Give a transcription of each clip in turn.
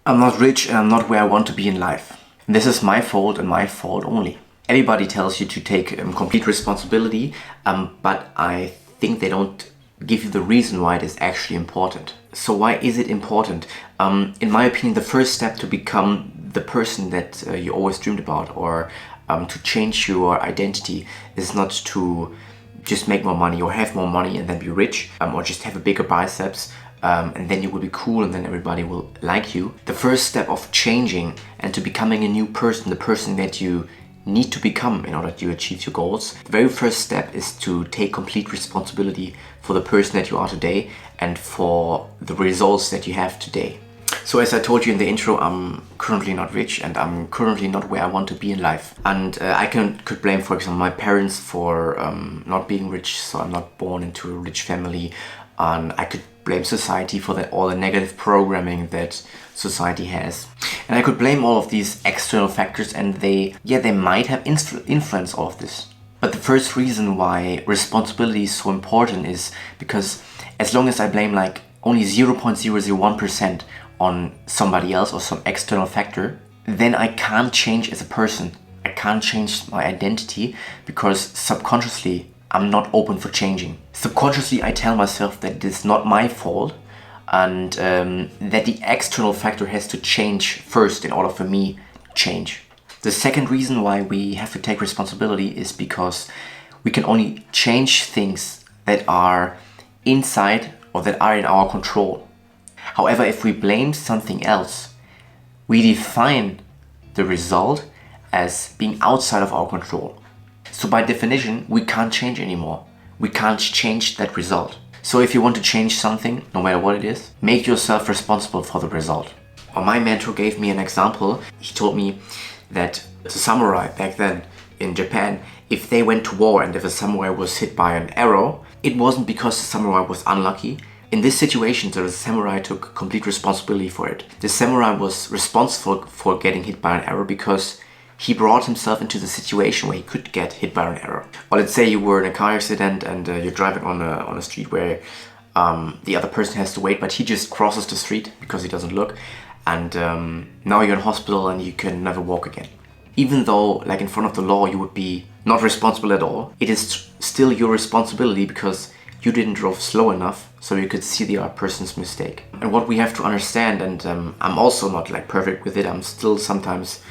I'm not rich and I'm not where I want to be in life. This is my fault and my fault only. Everybody tells you to take complete responsibility, but I think they don't give you the reason why it is actually important. So why is it important? In my opinion, the first step to become the person that you always dreamed about, or to change your identity, is not to just make more money or have more money and then be rich, or just have a bigger biceps and then you will be cool and then everybody will like you. The first step of changing and to becoming a new person, the person that you need to become in order to achieve your goals, the very first step is to take complete responsibility for the person that you are today and for the results that you have today. So as I told you in the intro, I'm currently not rich and I'm currently not where I want to be in life. And I could blame, for example, my parents for not being rich, so I'm not born into a rich family. And I could blame society for all the negative programming that society has. And I could blame all of these external factors, and they might have influenced all of this. But the first reason why responsibility is so important is because as long as I blame like only 0.001% on somebody else or some external factor, then I can't change as a person. I can't change my identity because subconsciously I'm not open for changing. Subconsciously I tell myself that it is not my fault and that the external factor has to change first in order for me to change. The second reason why we have to take responsibility is because we can only change things that are inside or that are in our control. However, if we blame something else, we define the result as being outside of our control. So by definition, we can't change anymore. We can't change that result. So if you want to change something, no matter what it is, make yourself responsible for the result. Or my mentor gave me an example. He told me that the samurai back then in Japan, if they went to war and if a samurai was hit by an arrow, it wasn't because the samurai was unlucky. In this situation, the samurai took complete responsibility for it. The samurai was responsible for getting hit by an arrow because he brought himself into the situation where he could get hit by an arrow. Or let's say you were in a car accident and you're driving on a street where the other person has to wait, but he just crosses the street because he doesn't look. And now you're in hospital and you can never walk again. Even though, like in front of the law, you would be not responsible at all, it is still your responsibility because you didn't drive slow enough so you could see the other person's mistake. And what we have to understand, and I'm also not like perfect with it, I'm still sometimes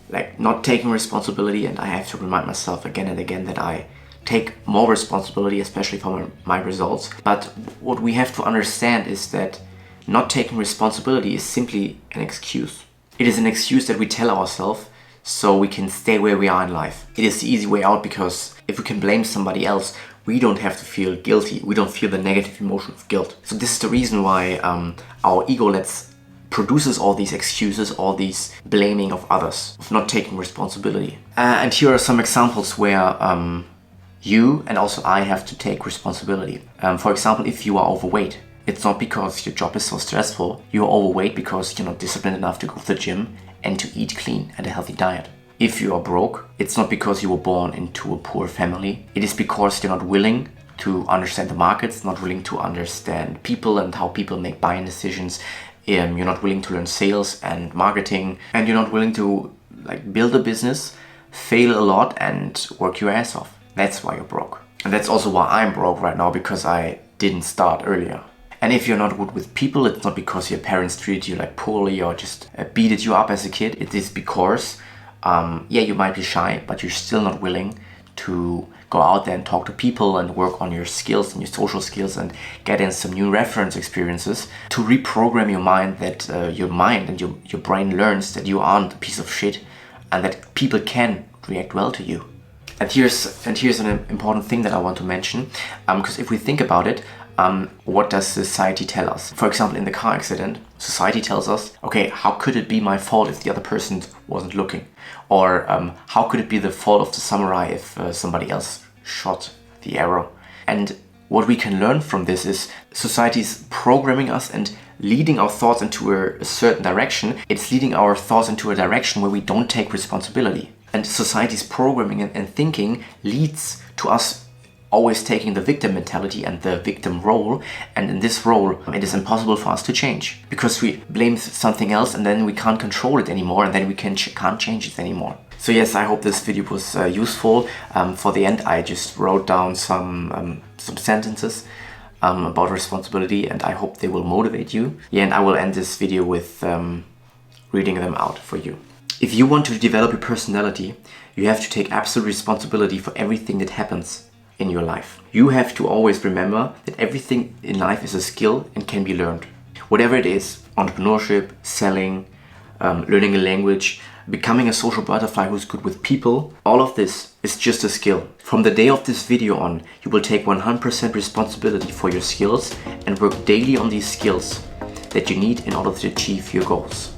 like not taking responsibility, and I have to remind myself again and again that I take more responsibility, especially for my results. But what we have to understand is that not taking responsibility is simply an excuse. It is an excuse that we tell ourselves so we can stay where we are in life. It is the easy way out because if we can blame somebody else, we don't have to feel guilty. We don't feel the negative emotion of guilt. So this is the reason why our ego produces all these excuses, all these blaming of others, of not taking responsibility. And here are some examples where you and also I have to take responsibility. For example, if you are overweight, it's not because your job is so stressful. You're overweight because you're not disciplined enough to go to the gym and to eat clean and a healthy diet. If you are broke, it's not because you were born into a poor family. It is because you're not willing to understand the markets, not willing to understand people and how people make buying decisions. You're not willing to learn sales and marketing, and you're not willing to build a business, fail a lot and work your ass off. That's why you're broke. And that's also why I'm broke right now, because I didn't start earlier. And if you're not good with people, it's not because your parents treated you poorly or just beated you up as a kid. It is because, you might be shy, but you're still not willing to go out there and talk to people and work on your skills and your social skills and get in some new reference experiences to reprogram your mind, that your mind and your brain learns that you aren't a piece of shit and that people can react well to you. And here's an important thing that I want to mention, because if we think about it, what does society tell us? For example, in the car accident, society tells us, okay, how could it be my fault if the other person wasn't looking? Or how could it be the fault of the samurai if somebody else shot the arrow? And what we can learn from this is society is programming us and leading our thoughts into a certain direction. It's leading our thoughts into a direction where we don't take responsibility. And society's programming and thinking leads to us always taking the victim mentality and the victim role, and in this role it is impossible for us to change because we blame something else and then we can't control it anymore, and then we can't change it anymore. So yes, I hope this video was useful. For the end, I just wrote down some sentences about responsibility, and I hope they will motivate you. Yeah, and I will end this video with reading them out for you. If you want to develop your personality, you have to take absolute responsibility for everything that happens in your life. You have to always remember that everything in life is a skill and can be learned. Whatever it is, entrepreneurship, selling, learning a language, becoming a social butterfly who's good with people, all of this is just a skill. From the day of this video on, you will take 100% responsibility for your skills and work daily on these skills that you need in order to achieve your goals.